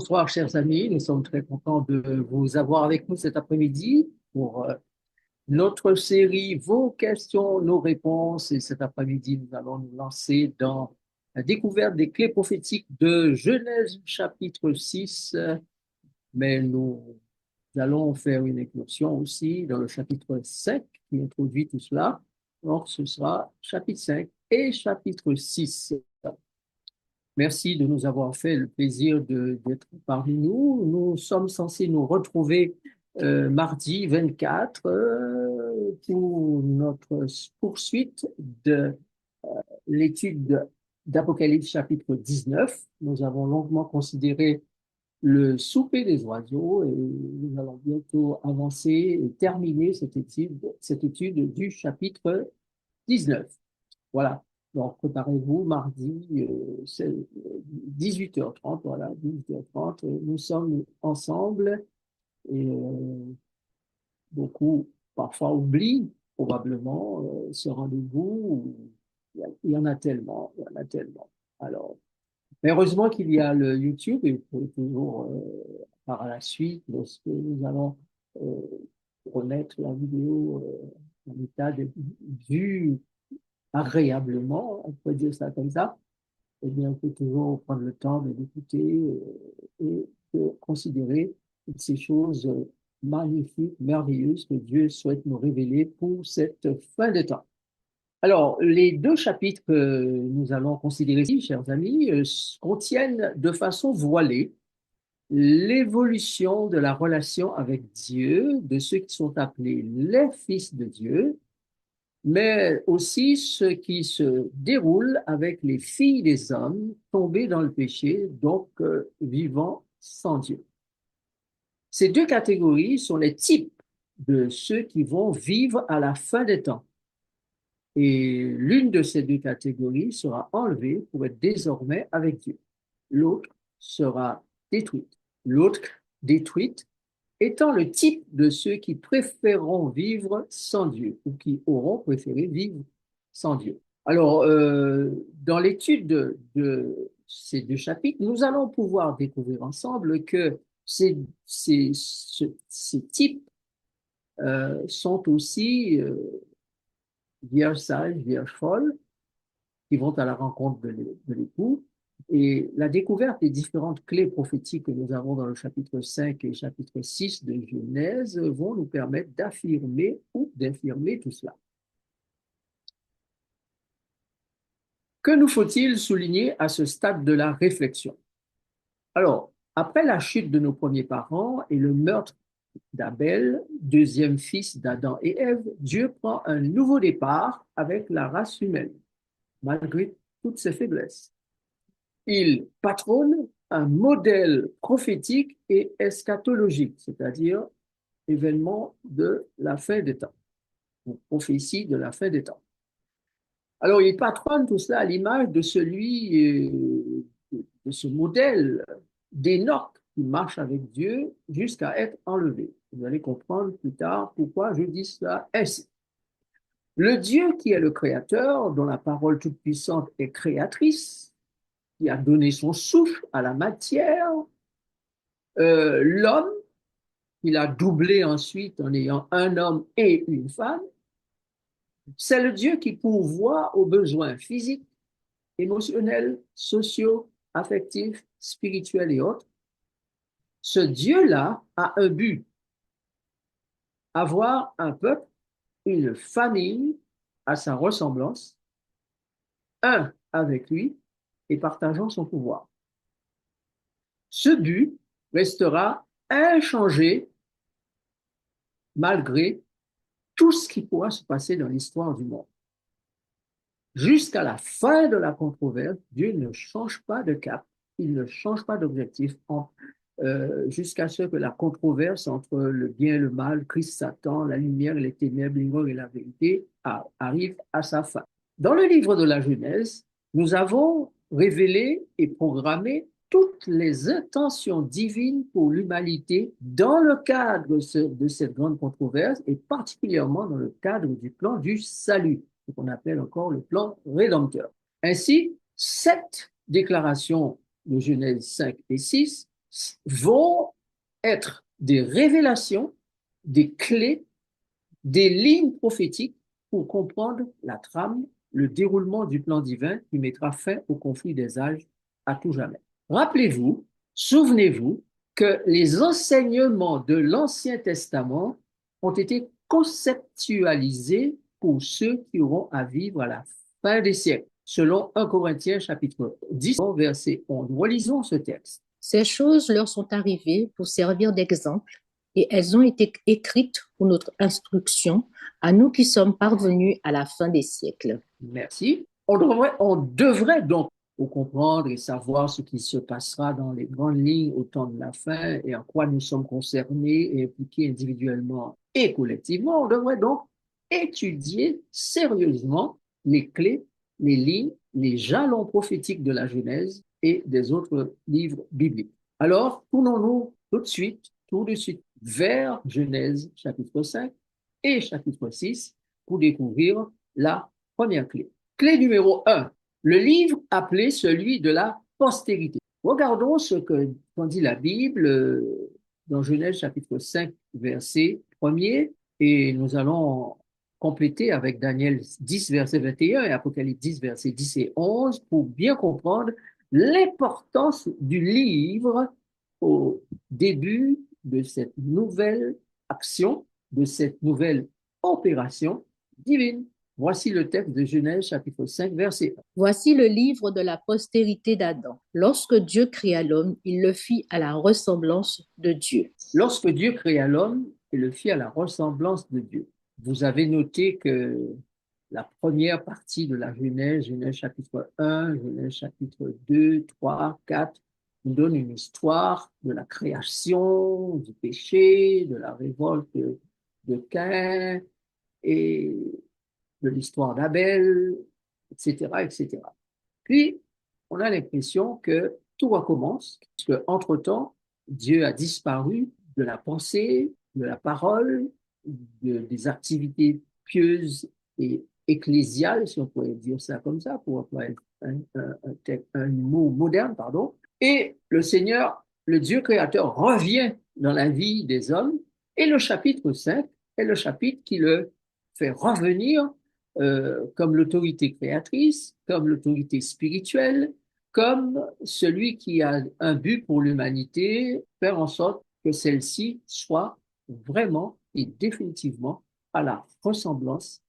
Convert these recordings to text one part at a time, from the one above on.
Bonsoir, chers amis. Nous sommes très contents de vous avoir avec nous cet après-midi pour notre série Vos questions, nos réponses. Et cet après-midi, nous allons nous lancer dans la découverte des clés prophétiques de Genèse chapitre 6. Mais nous allons faire une incursion aussi dans le chapitre 5 qui introduit tout cela. Donc, ce sera chapitre 5 et chapitre 6. Merci de nous avoir fait le plaisir d'être parmi nous. Nous sommes censés nous retrouver mardi 24 pour notre poursuite de l'étude d'Apocalypse chapitre 19. Nous avons longuement considéré le souper des oiseaux et nous allons bientôt avancer et terminer cette étude du chapitre 19. Voilà. Donc, préparez-vous, mardi, c'est 18h30, voilà, 18h30, nous sommes ensemble et beaucoup parfois oublient probablement ce rendez-vous. Il y en a tellement, il y en a tellement. Alors, mais heureusement qu'il y a le YouTube et vous pouvez toujours, par la suite, lorsque nous allons euh, remettre la vidéo en état de vue agréablement, on peut dire ça comme ça, eh bien, on peut toujours prendre le temps de l'écouter et de considérer toutes ces choses magnifiques, merveilleuses que Dieu souhaite nous révéler pour cette fin de temps. Alors, les deux chapitres que nous allons considérer ici, chers amis, contiennent de façon voilée l'évolution de la relation avec Dieu, de ceux qui sont appelés les fils de Dieu, mais aussi ce qui se déroule avec les filles des hommes tombés dans le péché, donc vivant sans Dieu. Ces deux catégories sont les types de ceux qui vont vivre à la fin des temps. Et l'une de ces deux catégories sera enlevée pour être désormais avec Dieu. L'autre sera détruite. L'autre détruite étant le type de ceux qui préféreront vivre sans Dieu ou qui auront préféré vivre sans Dieu. Alors, dans l'étude de ces deux chapitres, nous allons pouvoir découvrir ensemble que ces types sont aussi vierges sages, vierges folles, qui vont à la rencontre de l'époux. Et la découverte des différentes clés prophétiques que nous avons dans le chapitre 5 et chapitre 6 de Genèse vont nous permettre d'affirmer ou d'infirmer tout cela. Que nous faut-il souligner à ce stade de la réflexion? Alors, après la chute de nos premiers parents et le meurtre d'Abel, deuxième fils d'Adam et Ève, Dieu prend un nouveau départ avec la race humaine, malgré toutes ses faiblesses. Il patronne un modèle prophétique et eschatologique, c'est-à-dire événement de la fin des temps, ou prophétie de la fin des temps. Alors, il patronne tout cela à l'image de de ce modèle d'Enoch qui marche avec Dieu jusqu'à être enlevé. Vous allez comprendre plus tard pourquoi je dis cela ainsi. Le Dieu qui est le Créateur, dont la parole toute-puissante est créatrice, qui a donné son souffle à la matière, l'homme, il a doublé ensuite en ayant un homme et une femme, c'est le Dieu qui pourvoit aux besoins physiques, émotionnels, sociaux, affectifs, spirituels et autres. Ce Dieu-là a un but, avoir un peuple, une famille à sa ressemblance, un avec lui et partageant son pouvoir. Ce but restera inchangé malgré tout ce qui pourra se passer dans l'histoire du monde. Jusqu'à la fin de la controverse, Dieu ne change pas de cap, il ne change pas d'objectif jusqu'à ce que la controverse entre le bien et le mal, Christ, Satan, la lumière et les ténèbres, l'ignorance et la vérité arrive à sa fin. Dans le livre de la Genèse, nous avons révélé et programmé toutes les intentions divines pour l'humanité dans le cadre de cette grande controverse et particulièrement dans le cadre du plan du salut, ce qu'on appelle encore le plan rédempteur. Ainsi, 7 déclarations de Genèse 5 et 6 vont être des révélations, des clés, des lignes prophétiques pour comprendre la trame, le déroulement du plan divin qui mettra fin au conflit des âges à tout jamais. Rappelez-vous, souvenez-vous que les enseignements de l'Ancien Testament ont été conceptualisés pour ceux qui auront à vivre à la fin des siècles, selon 1 Corinthiens chapitre 10, verset 11. Relisons ce texte. Ces choses leur sont arrivées pour servir d'exemple et elles ont été écrites pour notre instruction, à nous qui sommes parvenus à la fin des siècles. Merci. On devrait donc pour comprendre et savoir ce qui se passera dans les grandes lignes au temps de la fin et en quoi nous sommes concernés et impliqués individuellement et collectivement. On devrait donc étudier sérieusement les clés, les lignes, les jalons prophétiques de la Genèse et des autres livres bibliques. Alors, tournons-nous tout de suite vers Genèse chapitre 5 et chapitre 6 pour découvrir la première clé. Clé numéro 1, le livre appelé celui de la postérité. Regardons ce qu'en dit la Bible dans Genèse chapitre 5, verset 1er, et nous allons compléter avec Daniel 10, verset 21 et Apocalypse 10, verset 10 et 11 pour bien comprendre l'importance du livre au début de cette nouvelle action, de cette nouvelle opération divine. Voici le texte de Genèse chapitre 5, verset 1. Voici le livre de la postérité d'Adam. Lorsque Dieu créa l'homme, il le fit à la ressemblance de Dieu. Lorsque Dieu créa l'homme, il le fit à la ressemblance de Dieu. Vous avez noté que la première partie de la Genèse, Genèse chapitre 1, Genèse chapitre 2, 3, 4, nous donne une histoire de la création, du péché, de la révolte de Caïn et de l'histoire d'Abel, etc., etc. Puis, on a l'impression que tout recommence, puisque entre-temps, Dieu a disparu de la pensée, de la parole, des activités pieuses et ecclésiales, si on pourrait dire ça comme ça, pour employer un mot moderne, pardon. Et le Seigneur, le Dieu créateur, revient dans la vie des hommes, et le chapitre 5 est le chapitre qui le fait revenir comme l'autorité créatrice, comme l'autorité spirituelle, comme celui qui a un but pour l'humanité, faire en sorte que celle-ci soit vraiment et définitivement à la ressemblance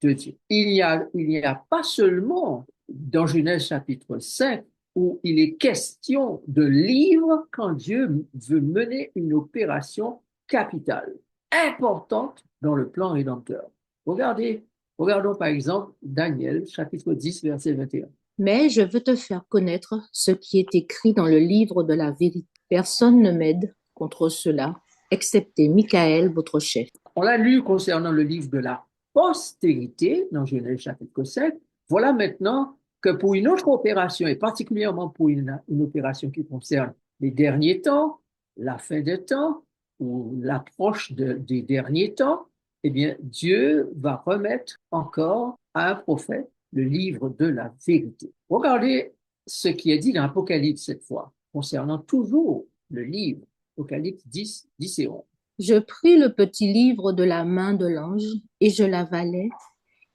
de Dieu. Il n'y a pas seulement dans Genèse chapitre 5 où il est question de livre quand Dieu veut mener une opération capitale, importante dans le plan rédempteur. Regardons par exemple Daniel chapitre 10 verset 21. Mais je veux te faire connaître ce qui est écrit dans le livre de la vérité. Personne ne m'aide contre cela, excepté Michaël, votre chef. On l'a lu concernant le livre de la postérité dans Genèse chapitre 7. Voilà maintenant que pour une autre opération, et particulièrement pour une opération qui concerne les derniers temps, la fin des temps ou l'approche des derniers temps, eh bien, Dieu va remettre encore à un prophète le livre de la vérité. Regardez ce qui est dit dans Apocalypse cette fois, concernant toujours le livre, Apocalypse 10, 10 et 11. Je pris le petit livre de la main de l'ange et je l'avalai.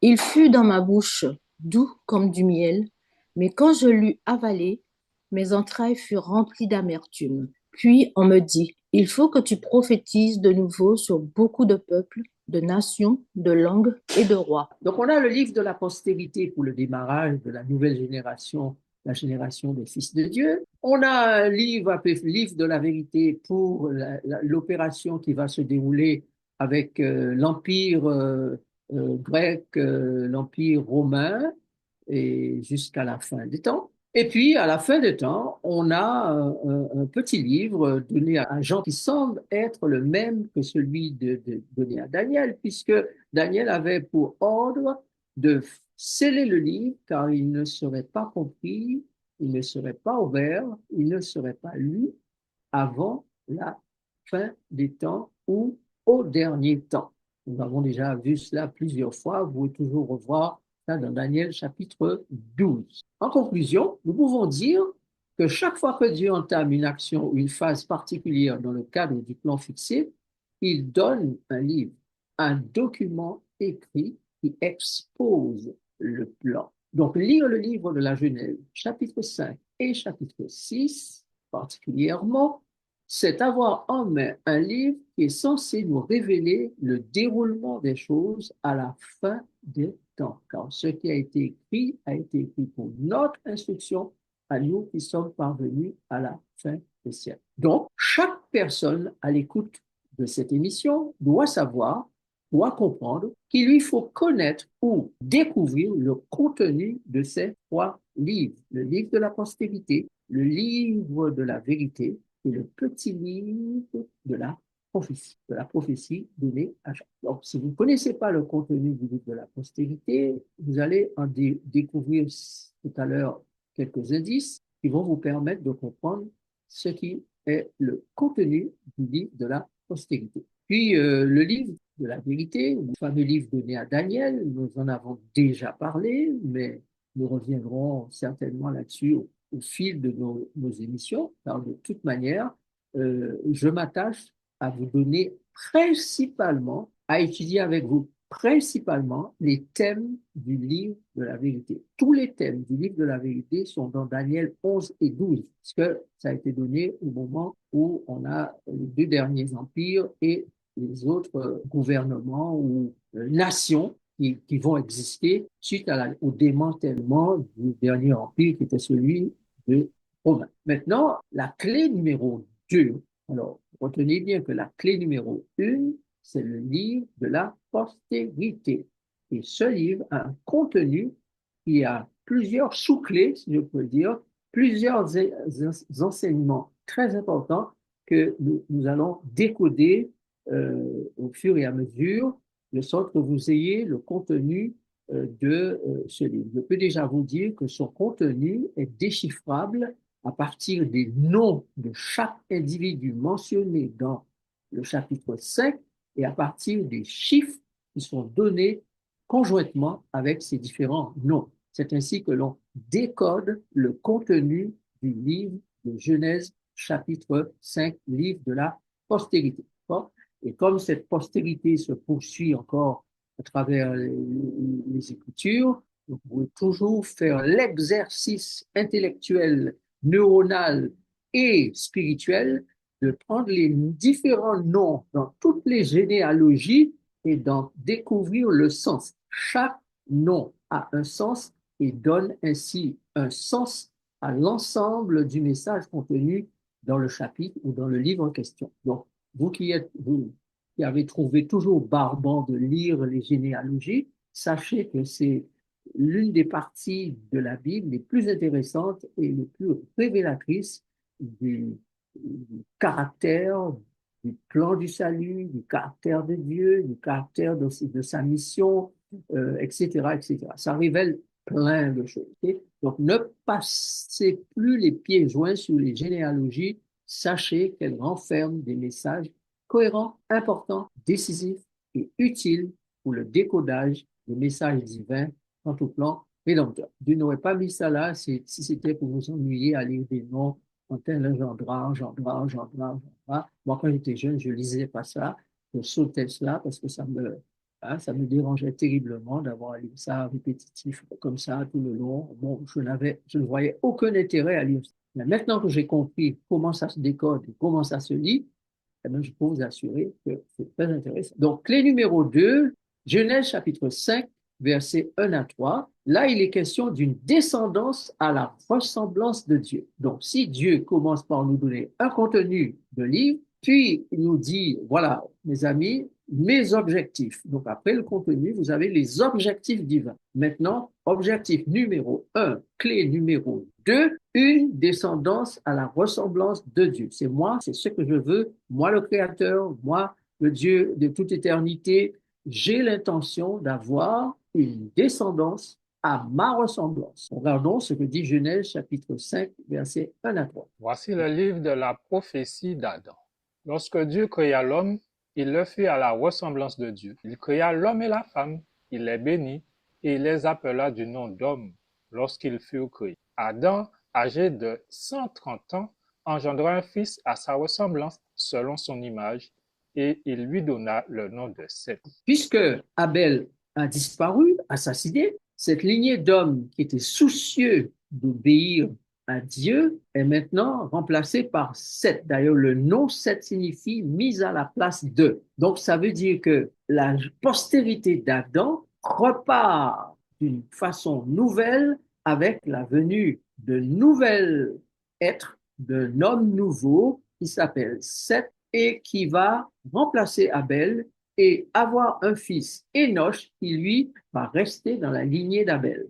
Il fut dans ma bouche doux comme du miel, mais quand je l'eus avalé, mes entrailles furent remplies d'amertume. Puis on me dit, il faut que tu prophétises de nouveau sur beaucoup de peuples, de nations, de langues et de rois. Donc on a le livre de la postérité pour le démarrage de la nouvelle génération, la génération des fils de Dieu. On a un livre appelé livre de la vérité pour l'opération qui va se dérouler avec l'empire grec, l'empire romain et jusqu'à la fin des temps. Et puis, à la fin des temps, on a un petit livre donné à Jean qui semble être le même que celui donné à Daniel, puisque Daniel avait pour ordre de sceller le livre car il ne serait pas compris, il ne serait pas ouvert, il ne serait pas lu avant la fin des temps ou au dernier temps. Nous avons déjà vu cela plusieurs fois, vous pouvez toujours revoir dans Daniel chapitre 12. En conclusion, nous pouvons dire que chaque fois que Dieu entame une action ou une phase particulière dans le cadre du plan fixé, il donne un livre, un document écrit qui expose le plan. Donc, lire le livre de la Genèse, chapitre 5 et chapitre 6, particulièrement, c'est avoir en main un livre qui est censé nous révéler le déroulement des choses à la fin des temps. Car ce qui a été écrit pour notre instruction à nous qui sommes parvenus à la fin des siècles. Donc, chaque personne à l'écoute de cette émission doit savoir, doit comprendre qu'il lui faut connaître ou découvrir le contenu de ces trois livres. Le livre de la postérité, le livre de la vérité et le petit livre de la prophétie donnée à chaque. Donc, si vous ne connaissez pas le contenu du livre de la postérité, vous allez en découvrir tout à l'heure quelques indices qui vont vous permettre de comprendre ce qui est le contenu du livre de la postérité. Puis, le livre de la vérité, le fameux livre donné à Daniel, nous en avons déjà parlé, mais nous reviendrons certainement là-dessus au fil de nos émissions, car de toute manière, je m'attache à vous donner principalement, à étudier avec vous principalement les thèmes du livre de la vérité. Tous les thèmes du livre de la vérité sont dans Daniel 11 et 12, parce que ça a été donné au moment où on a les deux derniers empires et les autres gouvernements ou nations qui vont exister suite au démantèlement du dernier empire qui était celui de Romain. Maintenant, la clé numéro 2, alors retenez bien que la clé numéro 1, c'est le livre de la postérité. Et ce livre a un contenu qui a plusieurs sous-clés, si je peux dire, plusieurs enseignements très importants que nous allons décoder au fur et à mesure, de sorte que vous ayez le contenu de ce livre. Je peux déjà vous dire que son contenu est déchiffrable à partir des noms de chaque individu mentionné dans le chapitre 5 et à partir des chiffres qui sont donnés conjointement avec ces différents noms. C'est ainsi que l'on décode le contenu du livre de Genèse, chapitre 5, livre de la postérité. Et comme cette postérité se poursuit encore à travers les Écritures, vous pouvez toujours faire l'exercice intellectuel, neuronal et spirituel de prendre les différents noms dans toutes les généalogies et d'en découvrir le sens. Chaque nom a un sens et donne ainsi un sens à l'ensemble du message contenu dans le chapitre ou dans le livre en question. Donc, vous qui avez trouvé toujours barbant de lire les généalogies, sachez que c'est l'une des parties de la Bible les plus intéressantes et les plus révélatrices du caractère, du plan du salut, du caractère de Dieu, du caractère de sa mission, etc., etc. Ça révèle plein de choses. Okay? Donc, ne passez plus les pieds joints sur les généalogies. Sachez qu'elles renferment des messages cohérents, importants, décisifs et utiles pour le décodage des messages divins quant au plan rédempteur. Dieu n'aurait pas mis ça là si c'était pour nous ennuyer à lire des noms en tel engendra. Moi, quand j'étais jeune, je lisais pas ça, je sautais cela parce que ça me dérangeait terriblement d'avoir à lire ça répétitif comme ça tout le long. Bon, je ne voyais aucun intérêt à lire ça. Mais maintenant que j'ai compris comment ça se décode et comment ça se lit, eh bien, je peux vous assurer que c'est très intéressant. Donc, clé numéro 2, Genèse chapitre 5, versets 1 à 3. Là, il est question d'une descendance à la ressemblance de Dieu. Donc, si Dieu commence par nous donner un contenu de livre, puis il nous dit, voilà, mes amis, mes objectifs. Donc, après le contenu, vous avez les objectifs divins. Maintenant, objectif numéro 1, clé numéro 2, une descendance à la ressemblance de Dieu. C'est moi, c'est ce que je veux, moi le Créateur, moi le Dieu de toute éternité. J'ai l'intention d'avoir une descendance à ma ressemblance. Regardons ce que dit Genèse chapitre 5, versets 1 à 3. Voici le livre de la prophétie d'Adam. Lorsque Dieu créa l'homme, il le fit à la ressemblance de Dieu. Il créa l'homme et la femme, il les bénit et il les appela du nom d'homme lorsqu'ils furent créés. Adam âgé de 130 ans, engendra un fils à sa ressemblance, selon son image, et il lui donna le nom de Seth. Puisque Abel a disparu, assassiné, cette lignée d'hommes qui étaient soucieux d'obéir à Dieu est maintenant remplacée par Seth. D'ailleurs, le nom Seth signifie mise à la place de. Donc, ça veut dire que la postérité d'Adam repart d'une façon nouvelle avec la venue de nouveaux êtres, d'un homme nouveau qui s'appelle Seth et qui va remplacer Abel et avoir un fils, Enoch, qui lui va rester dans la lignée d'Abel.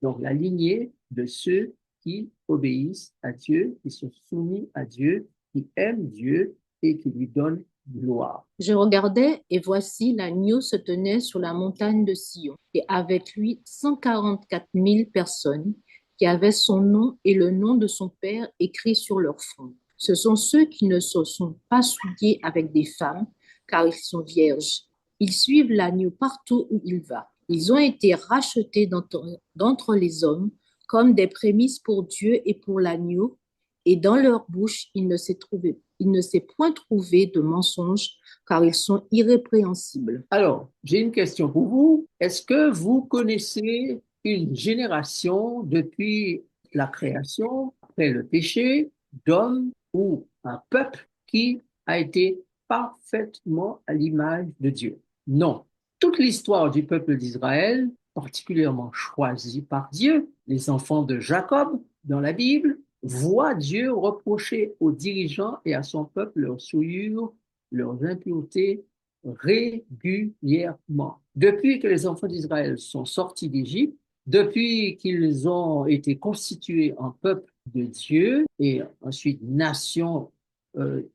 Donc la lignée de ceux qui obéissent à Dieu, qui sont soumis à Dieu, qui aiment Dieu et qui lui donnent gloire. Je regardais, et voici, l'agneau se tenait sur la montagne de Sion, et avec lui 144 000 personnes qui avaient son nom et le nom de son père écrit sur leur front. Ce sont ceux qui ne se sont pas souillés avec des femmes, car ils sont vierges. Ils suivent l'agneau partout où il va. Ils ont été rachetés d'entre les hommes comme des prémices pour Dieu et pour l'agneau, et dans leur bouche il ne s'est point trouvé de mensonge, car ils sont irrépréhensibles. Alors, j'ai une question pour vous. Est-ce que vous connaissez une génération depuis la création, après le péché, d'hommes ou un peuple qui a été parfaitement à l'image de Dieu? Non. Toute l'histoire du peuple d'Israël, particulièrement choisi par Dieu, les enfants de Jacob dans la Bible, voient Dieu reprocher aux dirigeants et à son peuple leurs souillures, leurs impuretés régulièrement. Depuis que les enfants d'Israël sont sortis d'Égypte, depuis qu'ils ont été constitués en peuple de Dieu et ensuite nation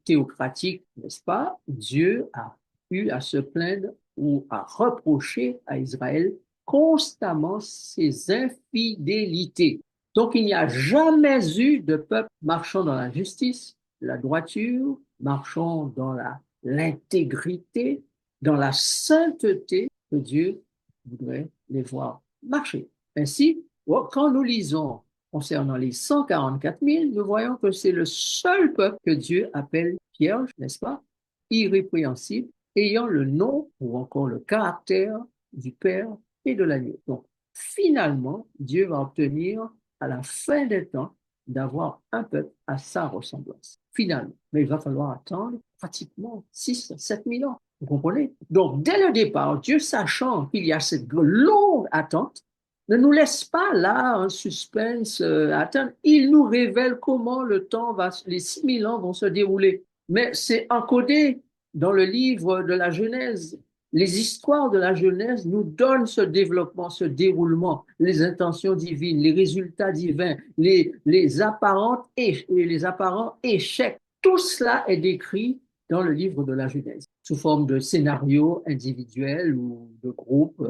théocratique, n'est-ce pas? Dieu a eu à se plaindre ou à reprocher à Israël constamment ses infidélités. Donc, il n'y a jamais eu de peuple marchant dans la justice, la droiture, marchant dans l'intégrité, dans la sainteté que Dieu voudrait les voir marcher. Ainsi, quand nous lisons concernant les 144 000, nous voyons que c'est le seul peuple que Dieu appelle vierge, n'est-ce pas? Irrépréhensible, ayant le nom ou encore le caractère du Père et de l'agneau. Donc, finalement, Dieu va obtenir à la fin des temps d'avoir un peuple à sa ressemblance. Finalement. Mais il va falloir attendre pratiquement 6 7 000 ans. Vous comprenez? Donc, dès le départ, Dieu sachant qu'il y a cette longue attente, ne nous laisse pas là un suspense attendre. Il nous révèle comment le temps va, les 6 000 ans vont se dérouler. Mais c'est encodé dans le livre de la Genèse. Les histoires de la Genèse nous donnent ce développement, ce déroulement, les intentions divines, les résultats divins, les apparents échecs. Tout cela est décrit dans le livre de la Genèse, sous forme de scénarios individuels ou de groupes,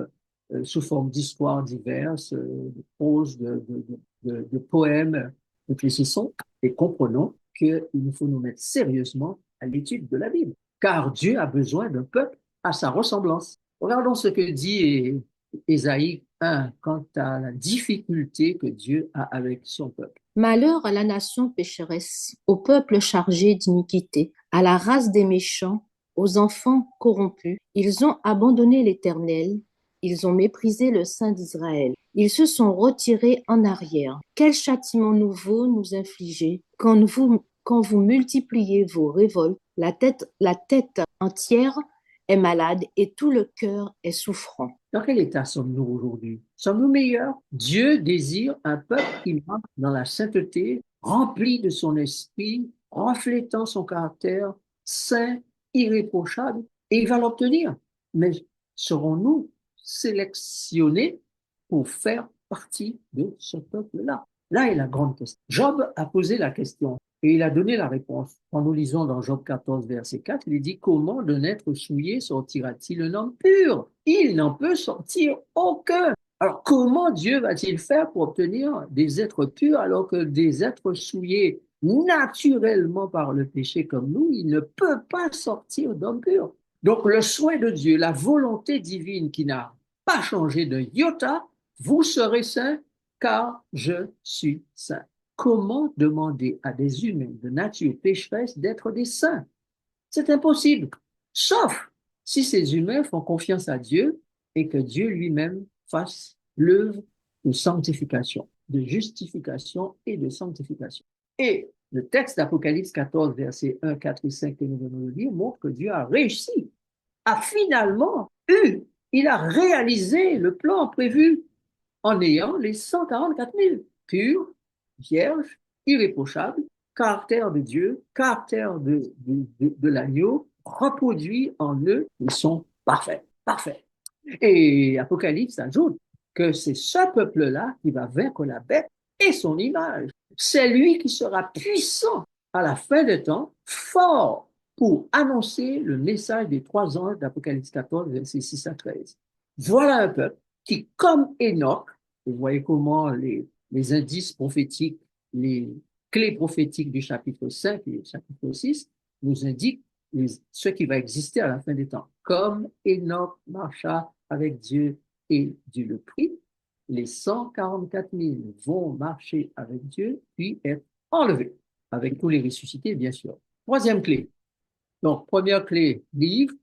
sous forme d'histoires diverses, de prose, de poèmes. Réfléchissons et comprenons qu'il nous faut nous mettre sérieusement à l'étude de la Bible, car Dieu a besoin d'un peuple à sa ressemblance. Regardons ce que dit Ésaïe 1 quant à la difficulté que Dieu a avec son peuple. Malheur à la nation pécheresse, au peuple chargé d'iniquité, à la race des méchants, aux enfants corrompus. Ils ont abandonné l'Éternel, ils ont méprisé le Saint d'Israël. Ils se sont retirés en arrière. Quel châtiment nouveau nous infligez quand vous multipliez vos révoltes, la tête entière est malade et tout le cœur est souffrant. Dans quel état sommes-nous aujourd'hui? Sommes-nous meilleurs? Dieu désire un peuple qui marche dans la sainteté, rempli de son esprit, reflétant son caractère saint, irréprochable, et il va l'obtenir. Mais serons-nous sélectionnés pour faire partie de ce peuple-là? Là est la grande question. Job a posé la question. Et il a donné la réponse. Quand nous lisons dans Job 14, verset 4, il dit, comment d'un être souillé sortira-t-il un homme pur? Il n'en peut sortir aucun. Alors, comment Dieu va-t-il faire pour obtenir des êtres purs alors que des êtres souillés naturellement par le péché comme nous, il ne peut pas sortir d'homme pur. Donc, le souhait de Dieu, la volonté divine qui n'a pas changé de iota, vous serez saints car je suis saint. comment demander à des humains de nature pécheresse d'être des saints? C'est impossible, sauf si ces humains font confiance à Dieu et que Dieu lui-même fasse l'œuvre de sanctification, de justification et de sanctification. Et le texte d'Apocalypse 14, versets 1, 4 et 5 que nous venons de lire montre que Dieu a réussi, a finalement il a réalisé le plan prévu en ayant les 144 000 purs, vierges, irréprochables, caractère de Dieu, caractère de l'agneau, reproduits en eux, ils sont parfaits, parfaits. Et Apocalypse ajoute que c'est ce peuple-là qui va vaincre la bête et son image. C'est lui qui sera puissant à la fin des temps, fort pour annoncer le message des 3 anges d'Apocalypse 14, versets 6 à 13. Voilà un peuple qui, comme Enoch, vous voyez comment les indices prophétiques, les clés prophétiques du chapitre 5 et du chapitre 6 nous indiquent ce qui va exister à la fin des temps. Comme Enoch marcha avec Dieu et Dieu le prit, les 144 000 vont marcher avec Dieu, puis être enlevés, avec tous les ressuscités, bien sûr. Troisième clé. Donc, première clé, livre.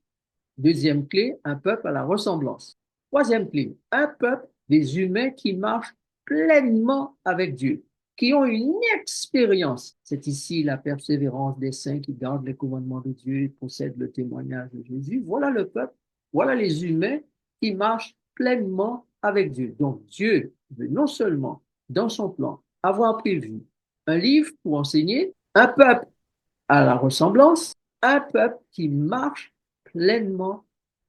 Deuxième clé, un peuple à la ressemblance. Troisième clé, un peuple des humains qui marchent pleinement avec Dieu, qui ont une expérience. C'est ici la persévérance des saints qui gardent les commandements de Dieu et possèdent le témoignage de Jésus. Voilà le peuple, voilà les humains qui marchent pleinement avec Dieu. Donc Dieu veut non seulement, dans son plan, avoir prévu un livre pour enseigner, un peuple à la ressemblance, un peuple qui marche pleinement,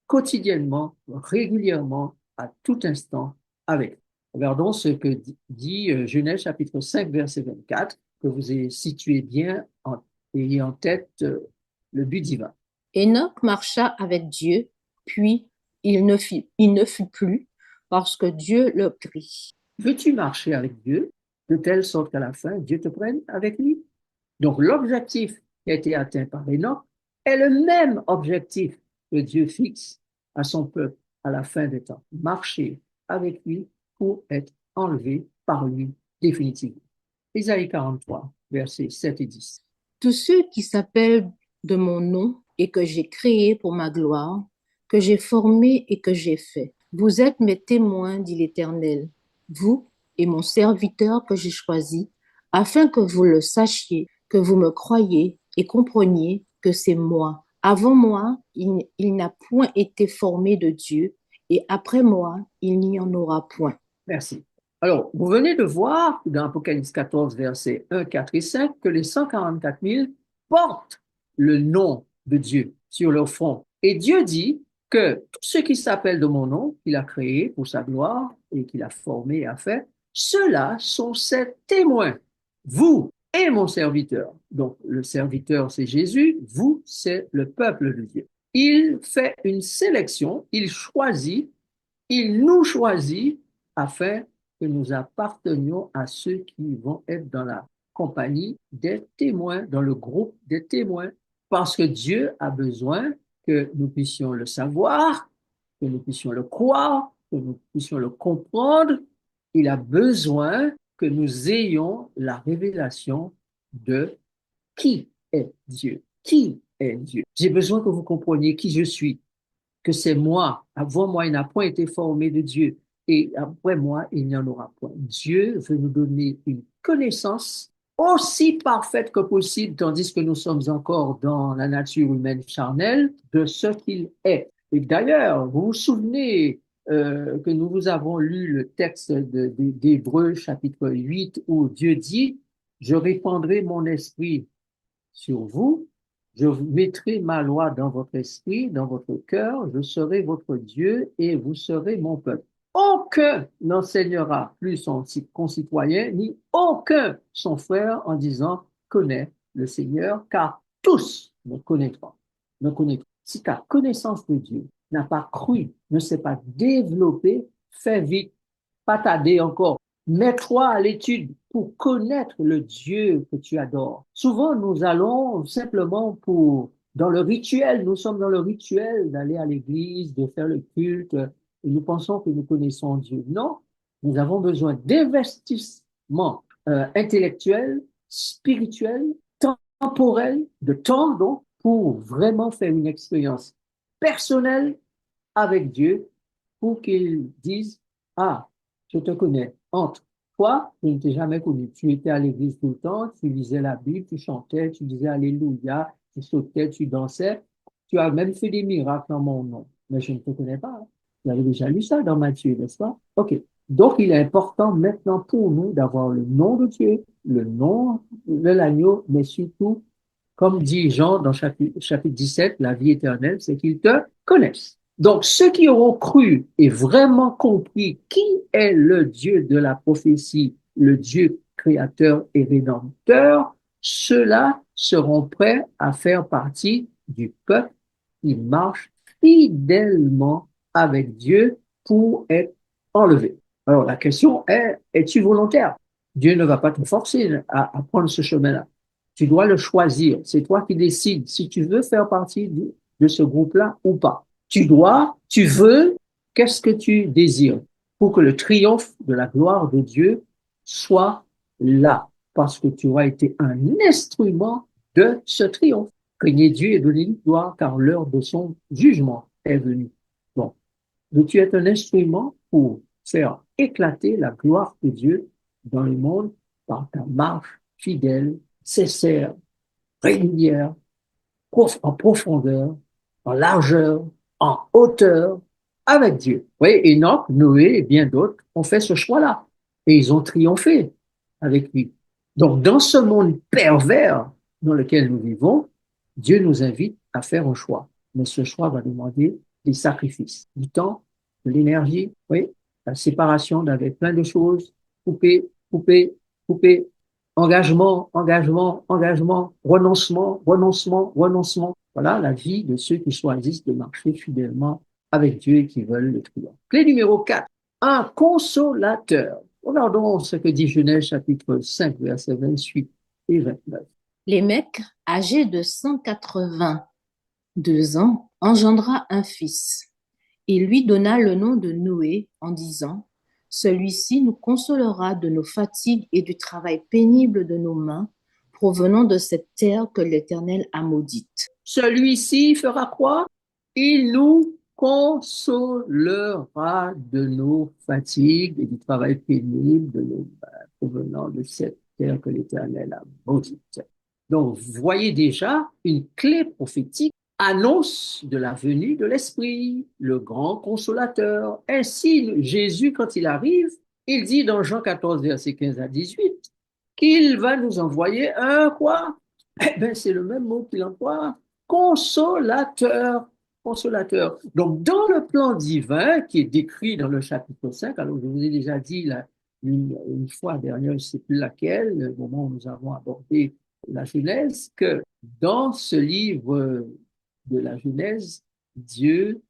quotidiennement, régulièrement, à tout instant avec. Regardons ce que dit Genèse chapitre 5, verset 24, que vous ayez situé bien, ayez en tête le but divin. Enoch marcha avec Dieu, puis il ne fut plus, parce que Dieu le prit. Veux-tu marcher avec Dieu de telle sorte qu'à la fin, Dieu te prenne avec lui? Donc, l'objectif qui a été atteint par Enoch est le même objectif que Dieu fixe à son peuple à la fin des temps. Marcher avec lui pour être enlevé par lui définitivement. Isaïe 43, versets 7 et 10. Tous ceux qui s'appellent de mon nom et que j'ai créé pour ma gloire, que j'ai formé et que j'ai fait. Vous êtes mes témoins, dit l'Éternel, vous et mon serviteur que j'ai choisi, afin que vous le sachiez, que vous me croyiez et compreniez que c'est moi. Avant moi, il n'a point été formé de Dieu, et après moi, il n'y en aura point. Merci. Alors, vous venez de voir dans Apocalypse 14, versets 1, 4 et 5, que les 144 000 portent le nom de Dieu sur leur front. Et Dieu dit que tous ceux qui s'appellent de mon nom, qu'il a créé pour sa gloire et qu'il a formé et a fait, ceux-là sont ses témoins. Vous et mon serviteur. Donc, le serviteur, c'est Jésus. Vous, c'est le peuple de Dieu. Il fait une sélection, il choisit, il nous choisit afin que nous appartenions à ceux qui vont être dans la compagnie des témoins, dans le groupe des témoins, parce que Dieu a besoin que nous puissions le savoir, que nous puissions le croire, que nous puissions le comprendre. Il a besoin que nous ayons la révélation de qui est Dieu. Qui est Dieu? J'ai besoin que vous compreniez qui je suis, que c'est moi. Avant moi, il n'a point été formé de Dieu. Et après moi, il n'y en aura point. Dieu veut nous donner une connaissance aussi parfaite que possible, tandis que nous sommes encore dans la nature humaine charnelle, de ce qu'il est. Et d'ailleurs, vous vous souvenez que nous vous avons lu le texte d'Hébreux chapitre 8 où Dieu dit, je répandrai mon esprit sur vous, je mettrai ma loi dans votre esprit, dans votre cœur, je serai votre Dieu et vous serez mon peuple. Aucun n'enseignera plus son concitoyen, ni aucun son frère en disant connais le Seigneur, car tous me connaîtront. Me connaîtront. Si ta connaissance de Dieu n'a pas cru, ne s'est pas développée, fais vite, pas tarder encore. Mets-toi à l'étude pour connaître le Dieu que tu adores. Souvent, nous allons simplement dans le rituel, nous sommes dans le rituel d'aller à l'église, de faire le culte, et nous pensons que nous connaissons Dieu. Non, nous avons besoin d'investissement intellectuelle, spirituelle, temporelle, de temps donc, pour vraiment faire une expérience personnelle avec Dieu pour qu'il dise, ah, je te connais. Entre toi, je ne t'ai jamais connu. Tu étais à l'église tout le temps, tu lisais la Bible, tu chantais, tu disais Alléluia, tu sautais, tu dansais. Tu as même fait des miracles en mon nom. Mais je ne te connais pas. Vous avez déjà lu ça dans Matthieu, n'est-ce pas? OK. Donc, il est important maintenant pour nous d'avoir le nom de Dieu, le nom de l'agneau, mais surtout, comme dit Jean dans chapitre 17, la vie éternelle, c'est qu'ils te connaissent. Donc, ceux qui auront cru et vraiment compris qui est le Dieu de la prophétie, le Dieu créateur et rédempteur, ceux-là seront prêts à faire partie du peuple qui marche fidèlement avec Dieu pour être enlevé. Alors, la question est, es-tu volontaire? Dieu ne va pas te forcer à prendre ce chemin-là. Tu dois le choisir. C'est toi qui décides si tu veux faire partie de ce groupe-là ou pas. Tu veux, qu'est-ce que tu désires pour que le triomphe de la gloire de Dieu soit là, parce que tu auras été un instrument de ce triomphe. Craignez Dieu et donnez-lui gloire, car l'heure de son jugement est venue. Bon, donc tu es un instrument pour faire éclater la gloire de Dieu dans le monde par ta marche fidèle, sincère, régulière, en profondeur, en largeur, en hauteur, avec Dieu. Oui, Enoch, Noé et bien d'autres ont fait ce choix-là. Et ils ont triomphé avec lui. Donc, dans ce monde pervers dans lequel nous vivons, Dieu nous invite à faire un choix. Mais ce choix va demander des sacrifices, du temps, de l'énergie, oui, la séparation d'avec plein de choses, couper, couper, couper, engagement, engagement, engagement, renoncement, renoncement, renoncement. Voilà la vie de ceux qui choisissent de marcher fidèlement avec Dieu et qui veulent le triomphe. Clé numéro 4, un consolateur. Regardons ce que dit Genèse chapitre 5, versets 28 et 29. Lémec, âgé de 182 ans, engendra un fils. Il lui donna le nom de Noé en disant, celui-ci nous consolera de nos fatigues et du travail pénible de nos mains, provenant de cette terre que l'Éternel a maudite. Celui-ci fera quoi? Il nous consolera de nos fatigues et du travail pénible de nos mains, provenant de cette terre que l'Éternel a maudite. Donc, vous voyez déjà une clé prophétique annonce de la venue de l'Esprit, le grand consolateur. Ainsi, Jésus, quand il arrive, il dit dans Jean 14, verset 15 à 18, qu'il va nous envoyer un quoi? Eh bien, c'est le même mot qu'il emploie, consolateur. Consolateur. Donc, dans le plan divin qui est décrit dans le chapitre 5, alors je vous ai déjà dit là, une fois dernière, je ne sais plus laquelle, le moment où nous avons abordé la Genèse, que dans ce livre de la Genèse, Dieu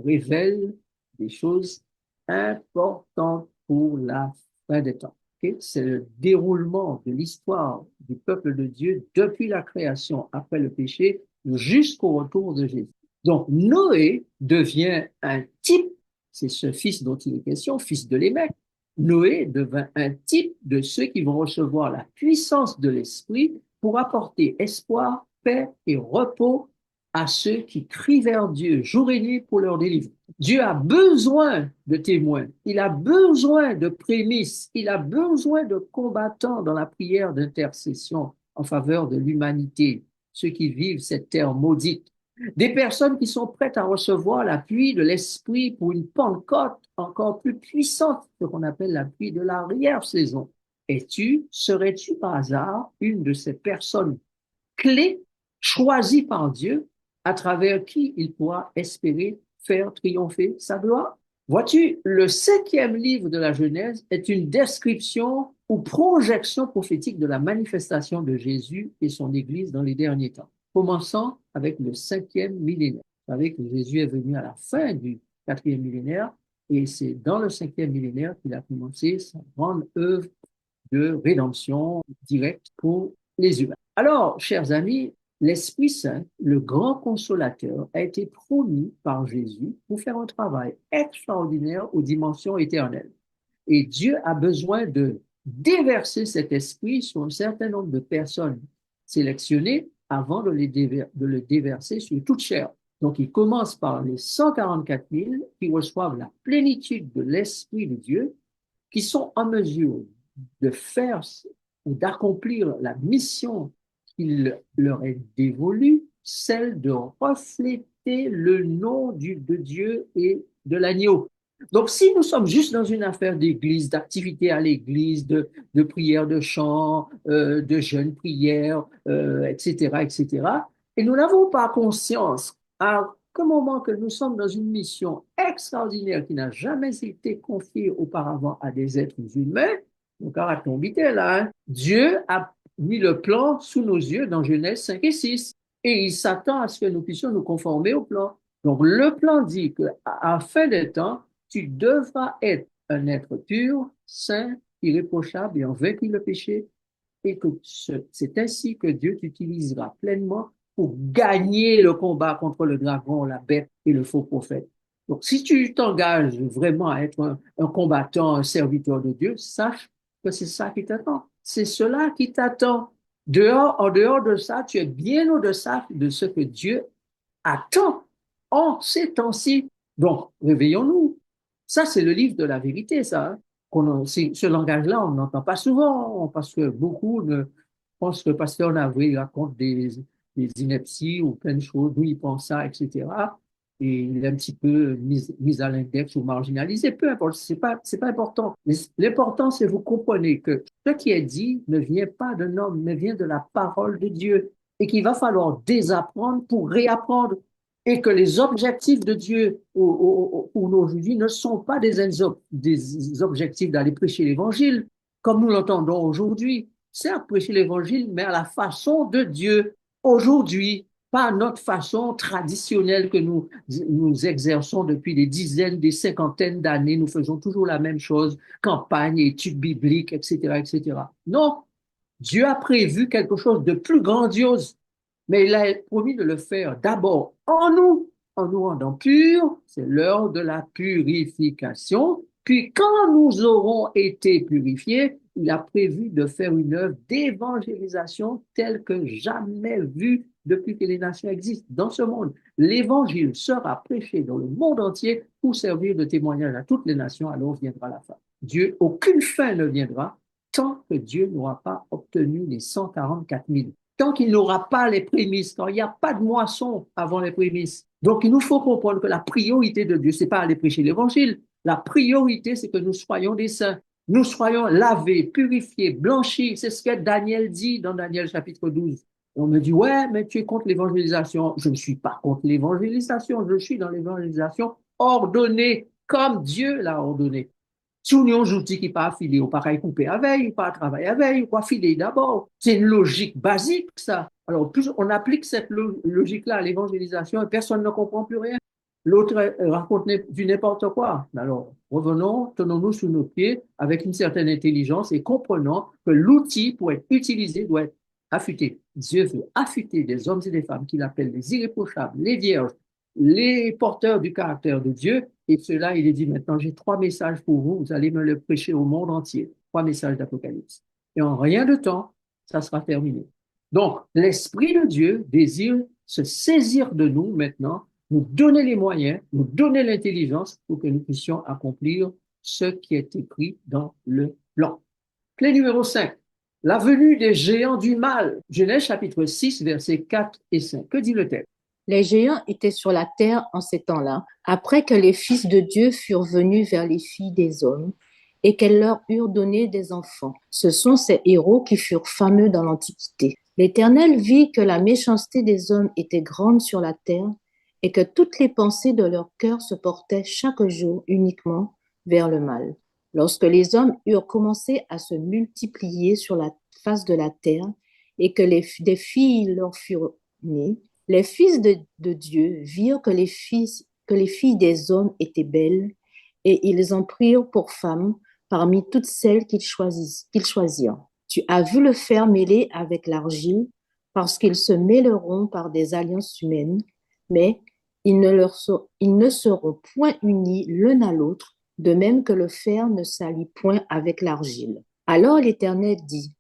révèle des choses importantes pour la fin des temps. Okay? C'est le déroulement de l'histoire du peuple de Dieu depuis la création, après le péché, jusqu'au retour de Jésus. Donc, Noé devient un type, c'est ce fils dont il est question, fils de Lémec. Noé devint un type de ceux qui vont recevoir la puissance de l'Esprit pour apporter espoir, paix et repos à ceux qui crient vers Dieu jour et nuit pour leur délivrer. Dieu a besoin de témoins, il a besoin de prémices, il a besoin de combattants dans la prière d'intercession en faveur de l'humanité, ceux qui vivent cette terre maudite. Des personnes qui sont prêtes à recevoir l'appui de l'Esprit pour une Pentecôte encore plus puissante, ce qu'on appelle l'appui de l'arrière-saison. Serais-tu par hasard une de ces personnes clés choisies par Dieu à travers qui il pourra espérer faire triompher sa gloire? Vois-tu, le 5e livre de la Genèse est une description ou projection prophétique de la manifestation de Jésus et son Église dans les derniers temps. Commençons avec le 5e millénaire. Vous savez que Jésus est venu à la fin du 4e millénaire et c'est dans le 5e millénaire qu'il a commencé sa grande œuvre de rédemption directe pour les humains. Alors, chers amis, l'Esprit Saint, le grand consolateur, a été promis par Jésus pour faire un travail extraordinaire aux dimensions éternelles. Et Dieu a besoin de déverser cet esprit sur un certain nombre de personnes sélectionnées avant de le déverser sur toute chair. Donc, il commence par les 144 000 qui reçoivent la plénitude de l'Esprit de Dieu, qui sont en mesure de faire ou d'accomplir la mission qu'il leur est dévolue, celle de refléter le nom de Dieu et de l'agneau. Donc, si nous sommes juste dans une affaire d'église, d'activité à l'église, de prière de chant, de jeûne prière, etc., etc., et nous n'avons pas conscience à quel moment que nous sommes dans une mission extraordinaire qui n'a jamais été confiée auparavant à des êtres humains, donc arrêtons vite là, hein. Dieu a mis le plan sous nos yeux dans Genèse 5 et 6, et il s'attend à ce que nous puissions nous conformer au plan. Donc, le plan dit qu'à la fin des temps, tu devras être un être pur, saint, irréprochable et en vaincu le péché, et que c'est ainsi que Dieu t'utilisera pleinement pour gagner le combat contre le dragon, la bête et le faux prophète. Donc, si tu t'engages vraiment à être un combattant, un serviteur de Dieu, sache que c'est ça qui t'attend. C'est cela qui t'attend. En dehors de ça, tu es bien au-delà de ce que Dieu attend en ces temps-ci. Donc, réveillons-nous. Ça, c'est le livre de la vérité, ça. Hein. Ce langage-là, on n'entend pas souvent parce que beaucoup pensent que le pasteur Navré raconte des inepties ou plein de choses, d'où il pense ça, etc. Et il est un petit peu mis à l'index ou marginalisé. Peu importe, c'est pas important. L'important, c'est que vous comprenez que ce qui est dit ne vient pas d'un homme, mais vient de la parole de Dieu et qu'il va falloir désapprendre pour réapprendre et que les objectifs de Dieu pour nos vies ne sont pas des objectifs d'aller prêcher l'évangile comme nous l'entendons aujourd'hui. Certes, prêcher l'évangile, mais à la façon de Dieu aujourd'hui, pas à notre façon traditionnelle que nous exerçons depuis des dizaines, des cinquantaines d'années. Nous faisons toujours la même chose, campagne, études bibliques, etc., etc. Non, Dieu a prévu quelque chose de plus grandiose, mais il a promis de le faire d'abord en nous rendant purs, c'est l'heure de la purification. Puis quand nous aurons été purifiés, il a prévu de faire une œuvre d'évangélisation telle que jamais vue depuis que les nations existent dans ce monde. L'évangile sera prêché dans le monde entier pour servir de témoignage à toutes les nations, alors viendra la fin. Dieu, aucune fin ne viendra tant que Dieu n'aura pas obtenu les 144 000, tant qu'il n'aura pas les prémices, quand il n'y a pas de moisson avant les prémices. Donc, il nous faut comprendre que la priorité de Dieu, c'est pas aller prêcher l'évangile. La priorité, c'est que nous soyons des saints. Nous soyons lavés, purifiés, blanchis. C'est ce que Daniel dit dans Daniel chapitre 12. On me dit, ouais, mais tu es contre l'évangélisation. Je ne suis pas contre l'évangélisation. Je suis dans l'évangélisation ordonnée, comme Dieu l'a ordonnée. Si on a un outil qui n'est pas affilé, on ne peut pas couper avec, on pas travailler avec, on pas filer d'abord. C'est une logique basique, ça. Alors, plus on applique cette logique-là à l'évangélisation et personne ne comprend plus rien. L'autre raconte du n'importe quoi. Alors, revenons, tenons-nous sous nos pieds avec une certaine intelligence et comprenons que l'outil pour être utilisé doit être affûté. Dieu veut affûter des hommes et des femmes qu'il appelle les irréprochables, les vierges, les porteurs du caractère de Dieu. Et cela, il est dit maintenant, j'ai 3 messages pour vous, vous allez me le prêcher au monde entier. 3 messages d'Apocalypse. Et en rien de temps, ça sera terminé. Donc, l'Esprit de Dieu désire se saisir de nous maintenant, nous donner les moyens, nous donner l'intelligence pour que nous puissions accomplir ce qui est écrit dans le plan. Clé numéro 5. La venue des géants du mal. Genèse chapitre 6, versets 4 et 5. Que dit le texte? Les géants étaient sur la terre en ces temps-là, après que les fils de Dieu furent venus vers les filles des hommes et qu'elles leur eurent donné des enfants. Ce sont ces héros qui furent fameux dans l'Antiquité. L'Éternel vit que la méchanceté des hommes était grande sur la terre et que toutes les pensées de leur cœur se portaient chaque jour uniquement vers le mal. Lorsque les hommes eurent commencé à se multiplier sur la face de la terre et que des filles leur furent nées, les fils de Dieu virent que les filles des hommes étaient belles, et ils en prirent pour femmes parmi toutes celles qu'ils choisirent. Tu as vu le fer mêlé avec l'argile, parce qu'ils se mêleront par des alliances humaines, mais ils ne seront point unis l'un à l'autre, de même que le fer ne s'allie point avec l'argile. Alors l'Éternel dit,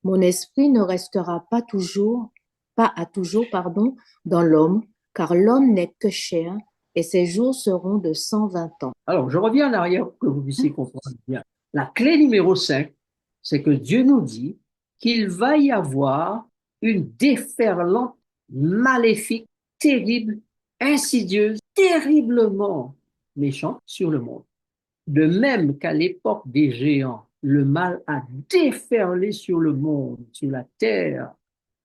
mon esprit ne restera pas à toujours, dans l'homme, car l'homme n'est que chair, et ses jours seront de 120 ans. Alors, je reviens en arrière pour que vous puissiez comprendre bien. La clé numéro 5, c'est que Dieu nous dit qu'il va y avoir une déferlante maléfique, terrible, insidieuse, terriblement méchante sur le monde. De même qu'à l'époque des géants, le mal a déferlé sur le monde, sur la terre,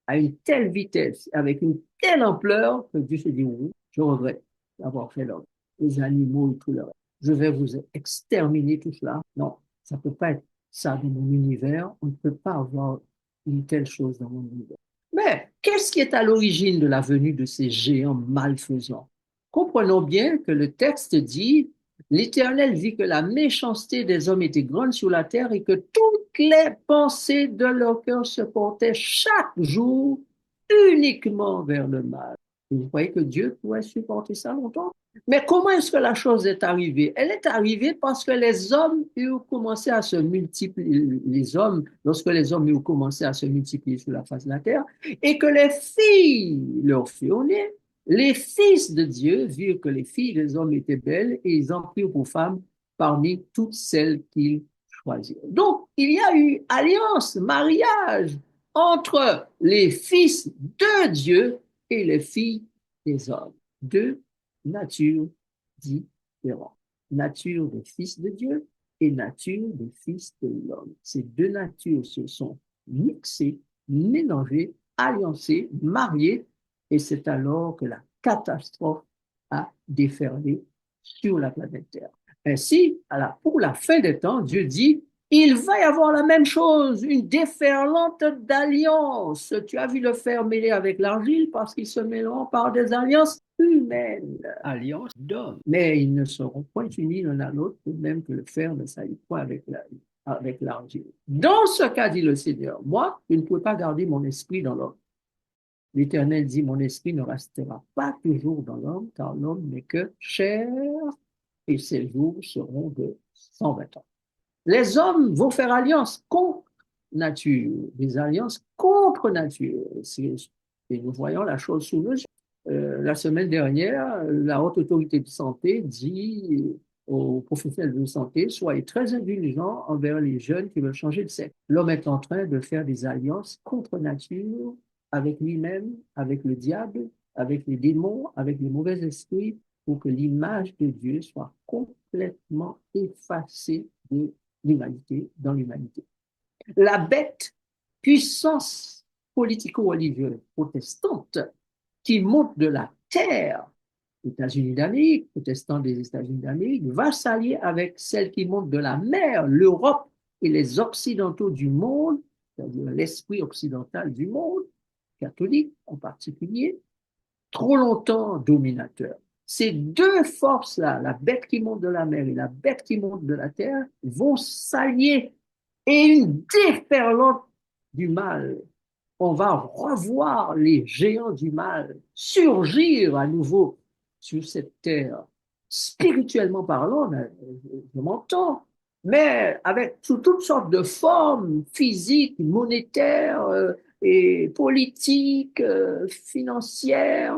à une telle vitesse, avec une telle ampleur, que Dieu se dit, oui, je regrette d'avoir fait l'homme, les animaux et tout le reste. Je vais vous exterminer tout cela. Non, ça ne peut pas être ça dans mon univers. On ne peut pas avoir une telle chose dans mon univers. Mais qu'est-ce qui est à l'origine de la venue de ces géants malfaisants? Comprenons bien que le texte dit, l'Éternel vit que la méchanceté des hommes était grande sur la terre et que toutes les pensées de leur cœur se portaient chaque jour uniquement vers le mal. Vous croyez que Dieu pourrait supporter ça longtemps? Mais comment est-ce que la chose est arrivée? Elle est arrivée parce que les hommes ont commencé à se multiplier, lorsque les hommes ont commencé à se multiplier sur la face de la terre, et que les filles leur furent nées, les fils de Dieu virent que les filles des hommes étaient belles et ils en prirent pour femmes parmi toutes celles qu'ils choisirent. Donc, il y a eu alliance, mariage entre les fils de Dieu et les filles des hommes. Deux natures différentes. Nature des fils de Dieu et nature des fils de l'homme. Ces deux natures se sont mixées, mélangées, alliancées, mariées, et c'est alors que la catastrophe a déferlé sur la planète Terre. Ainsi, pour la fin des temps, Dieu dit, il va y avoir la même chose, une déferlante d'alliances. Tu as vu le fer mêlé avec l'argile parce qu'ils se mêleront par des alliances humaines, alliances d'hommes. Mais ils ne seront point unis l'un à l'autre, de même que le fer ne s'allie point avec l'argile. Dans ce cas, dit le Seigneur, moi, je ne peux pas garder mon esprit dans l'homme. L'Éternel dit, mon esprit ne restera pas toujours dans l'homme, car l'homme n'est que chair, et ses jours seront de 120 ans. Les hommes vont faire alliance contre nature, des alliances contre nature. Et nous voyons la chose sous nos yeux. La semaine dernière, la Haute Autorité de Santé dit aux professionnels de santé, soyez très indulgents envers les jeunes qui veulent changer de sexe. L'homme est en train de faire des alliances contre nature, avec lui-même, avec le diable, avec les démons, avec les mauvais esprits, pour que l'image de Dieu soit complètement effacée de l'humanité, dans l'humanité. La bête, puissance politico-religieuse protestante, qui monte de la terre, États-Unis d'Amérique, protestants des États-Unis d'Amérique, va s'allier avec celle qui monte de la mer, l'Europe et les Occidentaux du monde, c'est-à-dire l'esprit occidental du monde, catholique en particulier, trop longtemps dominateur. Ces deux forces-là, la bête qui monte de la mer et la bête qui monte de la terre, vont s'allier et une déferlante du mal. On va revoir les géants du mal surgir à nouveau sur cette terre. Spirituellement parlant, je m'entends, mais avec sous toutes sortes de formes physiques, monétaires et politiques, financières,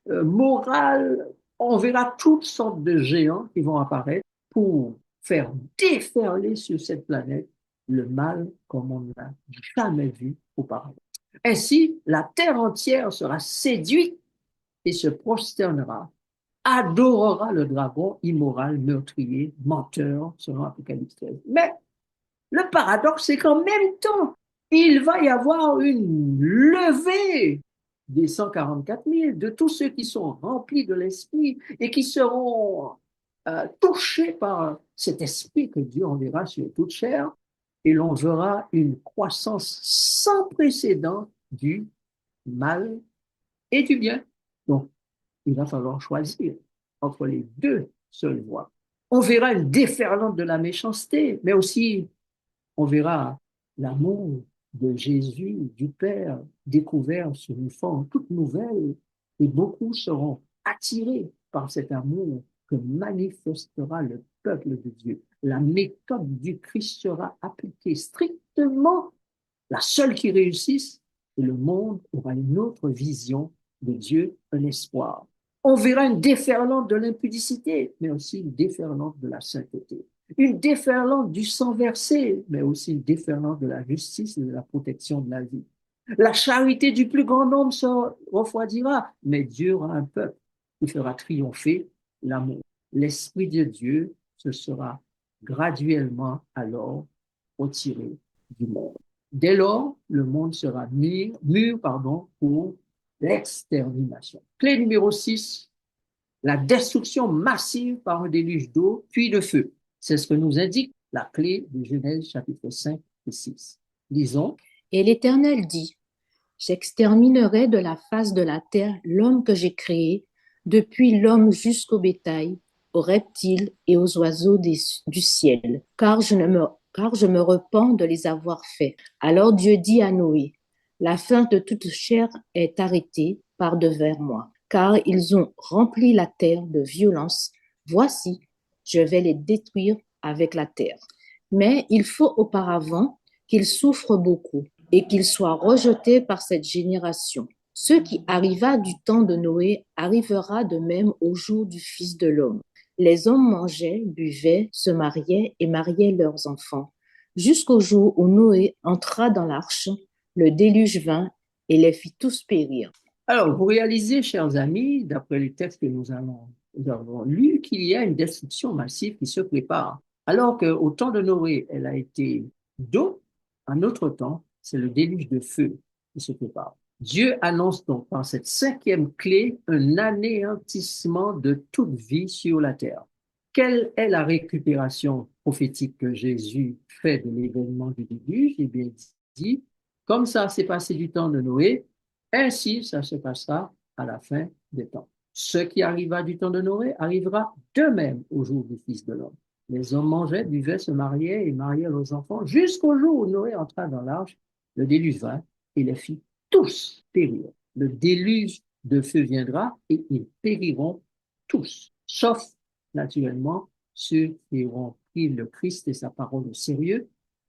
morales. On verra toutes sortes de géants qui vont apparaître pour faire déferler sur cette planète le mal comme on ne l'a jamais vu auparavant. Ainsi, la terre entière sera séduite et se prosternera, adorera le dragon immoral, meurtrier, menteur, selon Apocalypse 13. Mais le paradoxe, c'est qu'en même temps, il va y avoir une levée des 144 000, de tous ceux qui sont remplis de l'esprit et qui seront touchés par cet esprit que Dieu enverra sur toute chair, et l'on verra une croissance sans précédent du mal et du bien. Donc, il va falloir choisir entre les deux seules voies. On verra une déferlante de la méchanceté, mais aussi on verra l'amour de Jésus, du Père, découvert sur une forme toute nouvelle, et beaucoup seront attirés par cet amour que manifestera le peuple de Dieu. La méthode du Christ sera appliquée strictement, la seule qui réussisse, et le monde aura une autre vision de Dieu, un espoir. On verra une déferlante de l'impudicité, mais aussi une déferlante de la sainteté. Une déferlante du sang versé, mais aussi une déferlante de la justice et de la protection de la vie. La charité du plus grand nombre se refroidira, mais Dieu aura un peuple qui fera triompher l'amour. L'Esprit de Dieu se sera graduellement alors retiré du monde. Dès lors, le monde sera mûr pour l'extermination. Clé numéro 6, la destruction massive par un déluge d'eau puis de feu. C'est ce que nous indique la clé de Genèse chapitre 5 et 6. Lisons. Et l'Éternel dit, j'exterminerai de la face de la terre l'homme que j'ai créé, depuis l'homme jusqu'au bétail, aux reptiles et aux oiseaux du ciel, car je me repens de les avoir faits. Alors Dieu dit à Noé, la fin de toute chair est arrêtée par devers moi, car ils ont rempli la terre de violence. Voici, je vais les détruire avec la terre. Mais il faut auparavant qu'ils souffrent beaucoup et qu'ils soient rejetés par cette génération. Ce qui arriva du temps de Noé arrivera de même au jour du Fils de l'homme. Les hommes mangeaient, buvaient, se mariaient et mariaient leurs enfants, jusqu'au jour où Noé entra dans l'arche, le déluge vint et les fit tous périr. Alors, vous réalisez, chers amis, d'après les textes que nous avons lus, qu'il y a une destruction massive qui se prépare. Alors qu'au temps de Noé, elle a été d'eau, à notre temps, c'est le déluge de feu qui se prépare. Dieu annonce donc par cette cinquième clé un anéantissement de toute vie sur la terre. Quelle est la récupération prophétique que Jésus fait de l'événement du déluge? Eh bien, il dit, comme ça s'est passé du temps de Noé, ainsi ça se passera à la fin des temps. Ce qui arriva du temps de Noé arrivera de même au jour du Fils de l'homme. Les hommes mangeaient, buvaient, se mariaient et mariaient leurs enfants jusqu'au jour où Noé entra dans l'arche, le déluge vint et les fit tous périr. Le déluge de feu viendra et ils périront tous, sauf naturellement ceux qui auront pris le Christ et sa parole au sérieux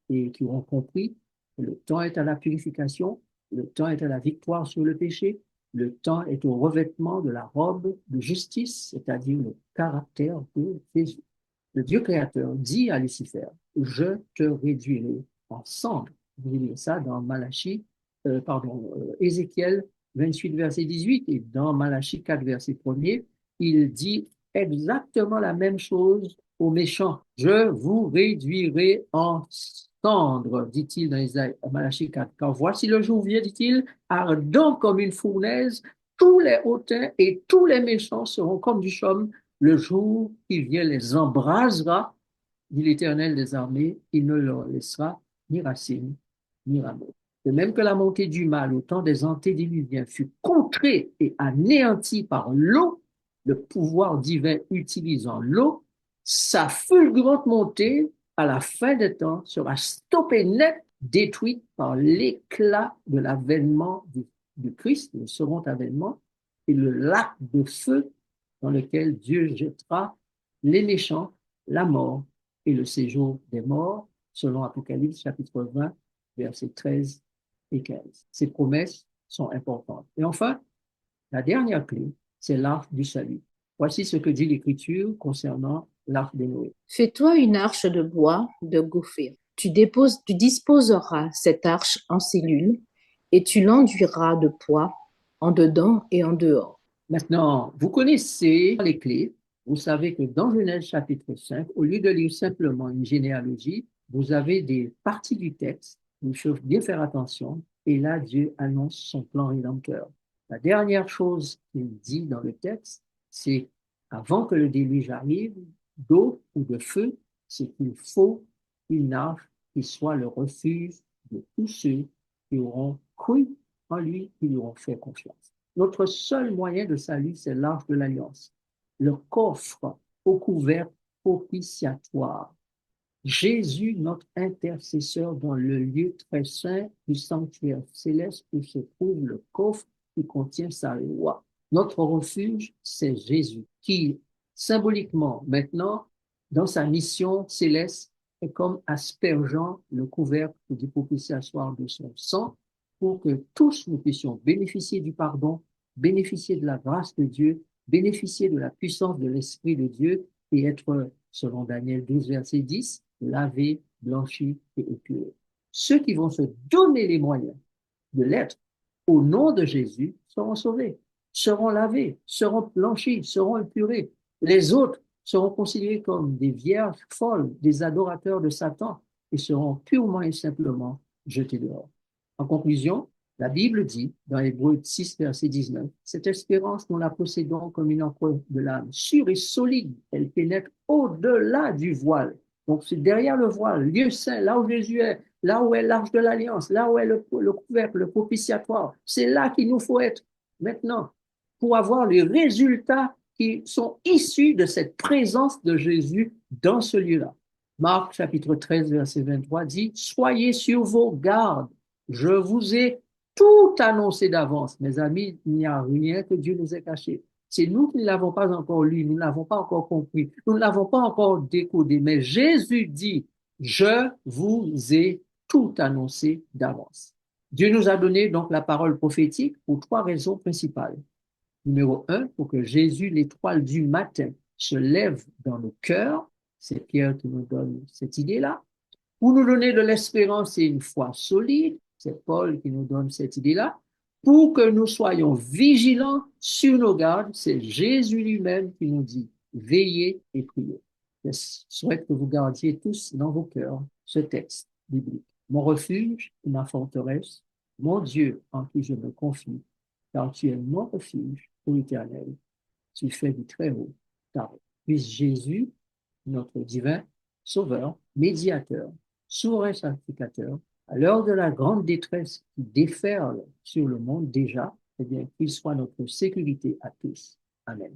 et qui auront compris que le temps est à la purification, le temps est à la victoire sur le péché, le temps est au revêtement de la robe de justice, c'est-à-dire le caractère de Jésus. Le Dieu créateur dit à Lucifer, je te réduirai en cendres. Vous voyez ça dans Ézéchiel 28, verset 18, et dans Malachie 4, verset 1er, il dit exactement la même chose aux méchants. Je vous réduirai en cendres, dit-il dans Malachie 4. Car voici le jour vient, dit-il, ardent comme une fournaise, tous les hautains et tous les méchants seront comme du chaume. Le jour qui vient les embrasera, dit l'Éternel des armées, il ne leur laissera ni racine, ni rameau. De même que la montée du mal au temps des antédiluviens fut contrée et anéantie par l'eau, le pouvoir divin utilisant l'eau, sa fulgurante montée à la fin des temps sera stoppée net, détruite par l'éclat de l'avènement du Christ, le second avènement, et le lac de feu dans lequel Dieu jettera les méchants, la mort et le séjour des morts, selon Apocalypse chapitre 20, versets 13 et 15. Ces promesses sont importantes. Et enfin, la dernière clé, c'est l'arche du salut. Voici ce que dit l'Écriture concernant l'arche de Noé. Fais-toi une arche de bois de gopher. Tu disposeras cette arche en cellules et tu l'enduiras de poids en dedans et en dehors. Maintenant, vous connaissez les clés. Vous savez que dans Genèse chapitre 5, au lieu de lire simplement une généalogie, vous avez des parties du texte. Il faut bien faire attention. Et là, Dieu annonce son plan rédempteur. La dernière chose qu'il dit dans le texte, c'est avant que le déluge arrive, d'eau ou de feu, c'est qu'il faut une arche qui soit le refuge de tous ceux qui auront cru en lui, qui lui auront fait confiance. Notre seul moyen de salut, c'est l'arche de l'alliance, le coffre au couvert propitiatoire. Jésus, notre intercesseur dans le lieu très saint du sanctuaire céleste où se trouve le coffre qui contient sa loi. Notre refuge, c'est Jésus qui, symboliquement, maintenant, dans sa mission céleste, est comme aspergeant le couvercle du propitiatoire de son sang pour que tous nous puissions bénéficier du pardon, bénéficier de la grâce de Dieu, bénéficier de la puissance de l'Esprit de Dieu et être, selon Daniel 12, verset 10, lavés, blanchis et épurés. Ceux qui vont se donner les moyens de l'être au nom de Jésus seront sauvés, seront lavés, seront blanchis, seront épurés. Les autres seront considérés comme des vierges folles, des adorateurs de Satan et seront purement et simplement jetés dehors. En conclusion, la Bible dit, dans Hébreux 6, verset 19, cette espérance, nous la possédons comme une encre de l'âme, sûre et solide. Elle pénètre au-delà du voile. Donc, c'est derrière le voile, lieu saint, là où Jésus est, là où est l'arche de l'alliance, là où est le couvercle, le propitiatoire. C'est là qu'il nous faut être maintenant pour avoir les résultats qui sont issus de cette présence de Jésus dans ce lieu-là. Marc chapitre 13, verset 23 dit, soyez sur vos gardes. Je vous ai tout annoncé d'avance. Mes amis, il n'y a rien que Dieu nous ait caché. C'est nous qui ne l'avons pas encore lu, nous ne l'avons pas encore compris, nous ne l'avons pas encore décodé. Mais Jésus dit, je vous ai tout annoncé d'avance. Dieu nous a donné donc la parole prophétique pour trois raisons principales. Numéro 1, pour que Jésus, l'étoile du matin, se lève dans nos cœurs. C'est Pierre qui nous donne cette idée-là. Pour nous donner de l'espérance et une foi solide, c'est Paul qui nous donne cette idée-là. Pour que nous soyons vigilants sur nos gardes, c'est Jésus lui-même qui nous dit, veillez et priez. Je souhaite que vous gardiez tous dans vos cœurs ce texte biblique. Mon refuge et ma forteresse, mon Dieu en qui je me confie, car tu es mon refuge, ô Éternel, tu fais du très haut ta route. Puisse Jésus, notre divin Sauveur, médiateur, souverain sacrificateur, à l'heure de la grande détresse qui déferle sur le monde déjà, eh bien, qu'il soit notre sécurité à tous. Amen.